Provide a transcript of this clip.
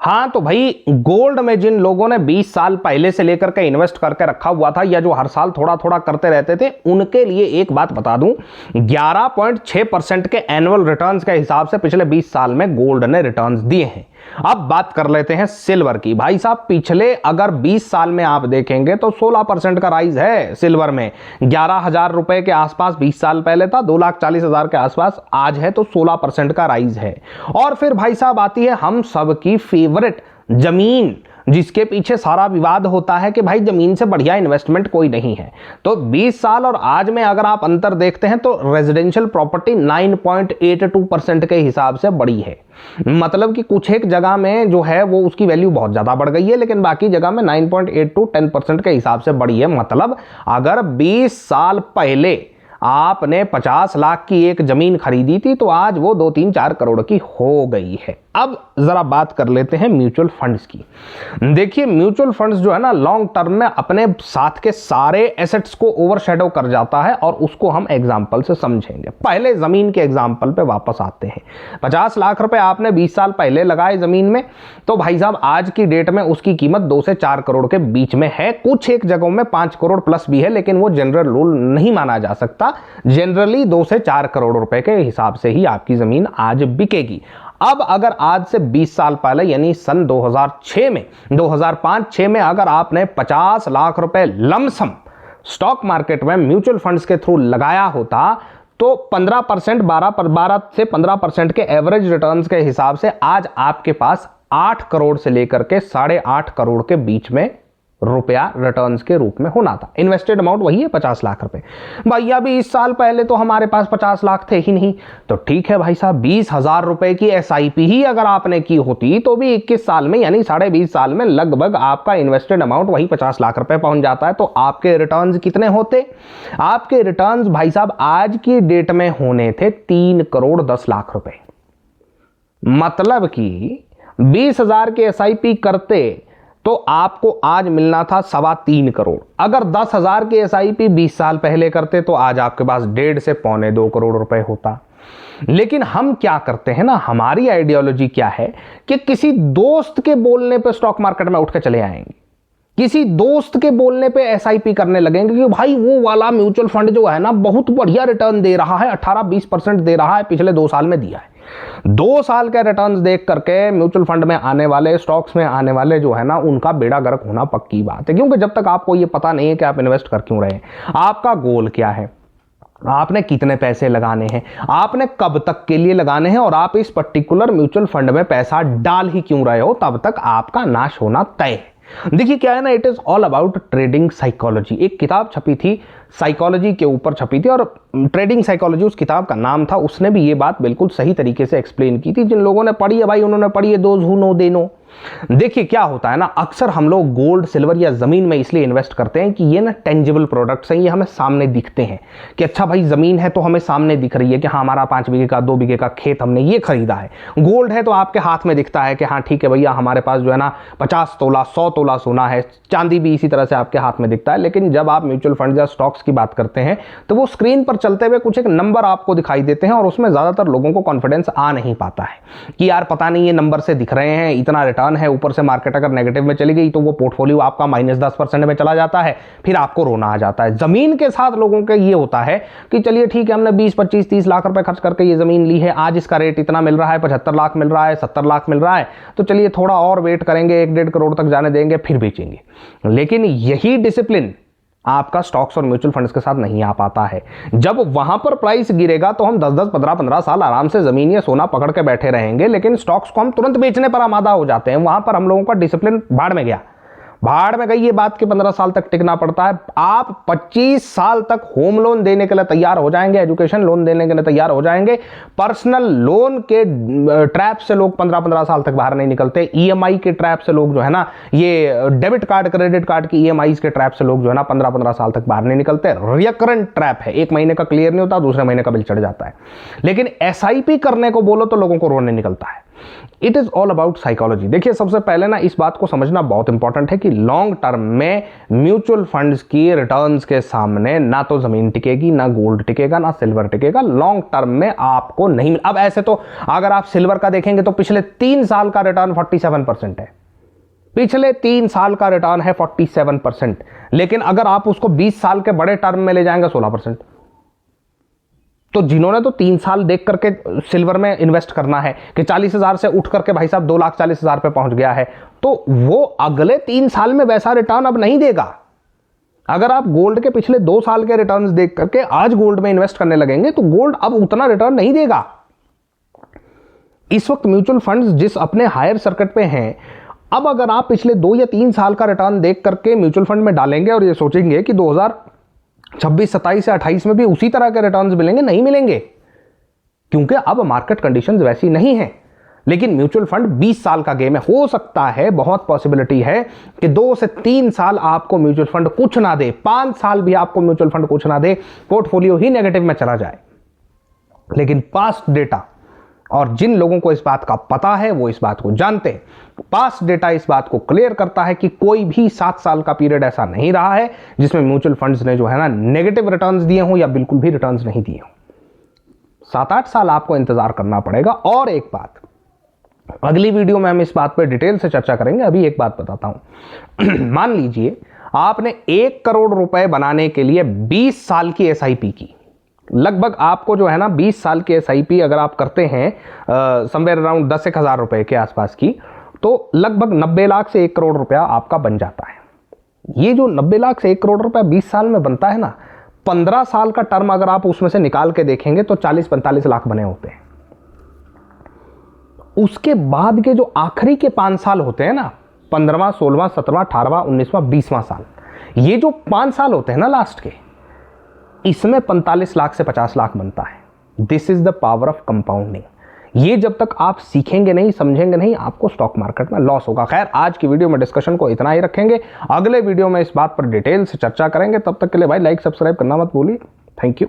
हाँ तो भाई गोल्ड में जिन लोगों ने 20 साल पहले से लेकर के इन्वेस्ट करके रखा हुआ था या जो हर साल थोड़ा थोड़ा करते रहते थे, उनके लिए एक बात बता दूं, 11.6% के एनुअल रिटर्न्स के हिसाब से पिछले 20 साल में गोल्ड ने रिटर्न्स दिए हैं। अब बात कर लेते हैं सिल्वर की। भाई साहब पिछले अगर 20 साल में आप देखेंगे तो 16% का राइज है सिल्वर में। 11,000 रुपए के आसपास 20 साल पहले था, 2,40,000 के आसपास आज है, तो 16% का राइज है। और फिर भाई साहब आती है हम सबकी फेवरेट जमीन, जिसके पीछे सारा विवाद होता है कि भाई जमीन से बढ़िया इन्वेस्टमेंट कोई नहीं है। तो 20 साल और आज में अगर आप अंतर देखते हैं तो रेजिडेंशियल प्रॉपर्टी 9.82% के हिसाब से बढ़ी है। मतलब कि कुछ एक जगह में जो है वो उसकी वैल्यू बहुत ज्यादा बढ़ गई है, लेकिन बाकी जगह में 9.82 10% के हिसाब से बढ़ी है। मतलब अगर 20 साल पहले आपने 50 लाख की एक जमीन खरीदी थी तो आज वो 2-3-4 करोड़ की हो गई है। अब जरा बात कर लेते हैं म्यूचुअल फंड्स की। देखिए म्यूचुअल फंड्स जो है ना लॉन्ग टर्म में अपने साथ के सारे एसेट्स को ओवरशैडो कर जाता है, और उसको हम एग्जांपल से समझेंगे। पहले जमीन के एग्जांपल पे वापस आते हैं। 50 लाख रुपए आपने 20 साल पहले लगाए जमीन में, तो भाई साहब आज की डेट में उसकी कीमत 2 से 4 करोड़ के बीच में है। कुछ एक जगहों में 5 करोड़ प्लस भी है, लेकिन वो जनरल रूल नहीं माना जा सकता। जनरली 2 से 4 करोड़ रुपए के हिसाब से ही आपकी जमीन आज बिकेगी। अब अगर आज से 20 साल पहले यानी सन 2006 में 2005-6 में अगर आपने 50 लाख रुपए लमसम स्टॉक मार्केट में म्यूचुअल फंड्स के थ्रू लगाया होता तो 15% 12 से 15% के एवरेज रिटर्न्स के हिसाब से आज आपके पास 8 करोड़ से लेकर के 8.5 करोड़ के बीच में रुपया रिटर्न्स के रूप में होना था। इन्वेस्टेड अमाउंट वही है 50 लाख रुपए। भैया 20 साल पहले तो हमारे पास 50 लाख थे ही नहीं। तो ठीक है भाई साहब, 20,000 रुपए की एसआईपी ही अगर आपने की होती तो भी 21 साल में यानी 20.5 साल में लगभग आपका इन्वेस्टेड अमाउंट वही 50 लाख रुपए पहुंच जाता है। तो आपके रिटर्न्स कितने होते? आपके रिटर्न्स भाई साहब आज की डेट में होने थे 3 करोड़ 10 लाख रुपए। मतलब कि 20,000 के एसआईपी करते तो आपको आज मिलना था 3.25 करोड़। अगर 10,000 की एसआईपी 20 साल पहले करते तो आज आपके पास 1.5 से 1.25 करोड़ रुपए होता। लेकिन हम क्या करते हैं ना, हमारी आइडियोलॉजी क्या है कि किसी दोस्त के बोलने पे स्टॉक मार्केट में उठ के चले आएंगे, किसी दोस्त के बोलने पे एसआईपी करने लगेंगे कि भाई वो वाला म्यूचुअल फंड जो है ना बहुत बढ़िया रिटर्न दे रहा है, 18-20% दे रहा है, पिछले 2 साल में दिया है। 2 साल के रिटर्न्स देख करके म्यूचुअल फंड में आने वाले, स्टॉक्स में आने वाले जो है ना उनका बेड़ा गर्क होना पक्की बात है। क्योंकि जब तक आपको ये पता नहीं है कि आप इन्वेस्ट कर क्यों रहे हैं, आपका गोल क्या है, आपने कितने पैसे लगाने हैं, आपने कब तक के लिए लगाने हैं और आप इस पर्टिकुलर म्यूचुअल फंड में पैसा डाल ही क्यों रहे हो, तब तक आपका नाश होना तय है। देखिए क्या है ना, it is all about trading psychology. एक किताब छपी थी साइकोलॉजी के ऊपर छपी थी और ट्रेडिंग साइकोलॉजी उस किताब का नाम था। उसने भी ये बात बिल्कुल सही तरीके से एक्सप्लेन की थी। जिन लोगों ने पढ़ी है भाई उन्होंने पढ़ी है, those who know they know. देखिए क्या होता है ना, अक्सर हम लोग गोल्ड सिल्वर या जमीन में इसलिए इन्वेस्ट करते हैं कि ये ना टेंजिबल प्रोडक्ट्स हैं, ये हमें सामने दिखते हैं कि अच्छा भाई जमीन है तो हमें सामने दिख रही है कि हाँ हमारा 5 बीघे का 2 बीघे का खेत हमने ये खरीदा है। गोल्ड है तो आपके हाथ में दिखता है कि हाँ ठीक है भैया हमारे पास जो है ना 50 तोला 100 तोला सोना है। चांदी भी इसी तरह से आपके हाथ में दिखता है। लेकिन जब आप म्यूचुअल फंड या स्टॉक्स की बात करते हैं तो वो स्क्रीन पर चलते हुए कुछ एक नंबर आपको दिखाई देते हैं और उसमें ज्यादातर लोगों को कॉन्फिडेंस आ नहीं पाता है कि यार पता नहीं ये नंबर से दिख रहे हैं, इतना रिटर्न है, ऊपर से मार्केट अगर नेगेटिव में चली गई तो वो पोर्टफोलियो आपका -10% में चला जाता है, फिर आपको रोना आ जाता है। जमीन के साथ लोगों के ये होता है कि चलिए ठीक है हमने 20, 25, 30 लाख रुपए खर्च करके ये जमीन ली है, आज इसका रेट इतना मिल रहा है, 75 लाख मिल रहा है, 70 लाख मिल रहा है, तो चलिए थोड़ा और वेट करेंगे, 1-1.5 करोड़ तक जाने देंगे फिर बेचेंगे। लेकिन यही डिसिप्लिन आपका स्टॉक्स और म्यूचुअल फंड्स के साथ नहीं आ पाता है। जब वहां पर प्राइस गिरेगा तो हम 10-10, 15-15 साल आराम से जमीन या सोना पकड़ के बैठे रहेंगे, लेकिन स्टॉक्स को हम तुरंत बेचने पर आमादा हो जाते हैं। वहां पर हम लोगों का डिसिप्लिन भाड़ में गया, भाड़ में गई ये बात कि 15 साल तक टिकना पड़ता है। आप 25 साल तक होम लोन देने के लिए तैयार हो जाएंगे, एजुकेशन लोन देने के लिए तैयार हो जाएंगे, पर्सनल लोन के ट्रैप से लोग 15-15 साल तक बाहर नहीं निकलते। ईएमआई के ट्रैप से लोग जो है ना, ये डेबिट कार्ड क्रेडिट कार्ड की ईएमआई के ट्रैप से लोग जो है ना 15-15 साल तक बाहर नहीं निकलते। रिकरेंट ट्रैप है, 1 महीने का क्लियर नहीं होता, दूसरे महीने का बिल चढ़ जाता है। लेकिन एसआईपी करने को बोलो तो लोगों को रोने निकलता है। It is all about psychology. देखिए सबसे पहले ना इस बात को समझना बहुत इंपॉर्टेंट है कि लॉन्ग टर्म में म्यूचुअल फंड्स की रिटर्न्स के सामने ना तो जमीन टिकेगी, ना गोल्ड टिकेगा, ना सिल्वर टिकेगा। लॉन्ग टर्म में आपको नहीं अब ऐसे तो अगर आप सिल्वर का देखेंगे तो पिछले 3 साल का रिटर्न 47% है, पिछले 3 साल का रिटर्न है 47%। लेकिन अगर आप उसको 20 साल के बड़े टर्म में ले जाएंगे 16%। तो जिन्होंने तो 3 साल देख करके सिल्वर में इन्वेस्ट करना है कि 40,000 से उठ करके भाई साहब 2,40,000 पे पहुंच गया है, तो वो अगले 3 साल में वैसा रिटर्न अब नहीं देगा। अगर आप गोल्ड के पिछले 2 साल के रिटर्न्स देख करके आज गोल्ड में इन्वेस्ट करने लगेंगे तो गोल्ड अब उतना रिटर्न नहीं देगा। इस वक्त म्यूचुअल फंड्स जिस अपने हायर सर्किट पे हैं, अब अगर आप पिछले 2 या 3 साल का रिटर्न देख करके म्यूचुअल फंड में डालेंगे और ये सोचेंगे कि 2026, 27 या 28 में भी उसी तरह के रिटर्न्स मिलेंगे, नहीं मिलेंगे, क्योंकि अब मार्केट कंडीशंस वैसी नहीं है। लेकिन म्यूचुअल फंड 20 साल का गेम है। हो सकता है, बहुत पॉसिबिलिटी है कि 2 से 3 साल आपको म्यूचुअल फंड कुछ ना दे, 5 साल भी आपको म्यूचुअल फंड कुछ ना दे, पोर्टफोलियो ही नेगेटिव में चला जाए। लेकिन पास्ट डेटा, और जिन लोगों को इस बात का पता है वो इस बात को जानते हैं, पास्ट डेटा इस बात को क्लियर करता है कि कोई भी 7 साल का पीरियड ऐसा नहीं रहा है जिसमें म्यूचुअल फंड्स ने जो है ना नेगेटिव रिटर्न्स दिए हों या बिल्कुल भी रिटर्न्स नहीं दिए हों। 7-8 साल आपको इंतजार करना पड़ेगा। और एक बात, अगली वीडियो में हम इस बात पर डिटेल से चर्चा करेंगे, अभी एक बात बताता हूं। मान लीजिए आपने 1 करोड़ रुपए बनाने के लिए 20 साल की एसआईपी की। लगभग आपको जो है ना 20 साल की एसआईपी अगर आप करते हैं समवेयर अराउंड 10 हज़ार रुपए के आसपास की, तो लगभग 90 लाख से 1 करोड़ रुपया आपका बन जाता है। ये जो 90 लाख से 1 करोड़ रुपया 20 साल में बनता है ना, 15 साल का टर्म अगर आप उसमें से निकाल के देखेंगे तो 40-45 लाख बने होते हैं। उसके बाद के जो आखिरी के 5 साल होते हैं ना, 15वां, 16वां, 17वां, 18वां, 19वां, 20वां साल, ये जो 5 साल होते हैं ना लास्ट के, इसमें 45 लाख से 50 लाख बनता है। This is the power of compounding. ये जब तक आप सीखेंगे नहीं, समझेंगे नहीं, आपको स्टॉक मार्केट में लॉस होगा। खैर, आज की वीडियो में डिस्कशन को इतना ही रखेंगे, अगले वीडियो में इस बात पर डिटेल से चर्चा करेंगे। तब तक के लिए भाई लाइक सब्सक्राइब करना मत भूलिए। Thank you.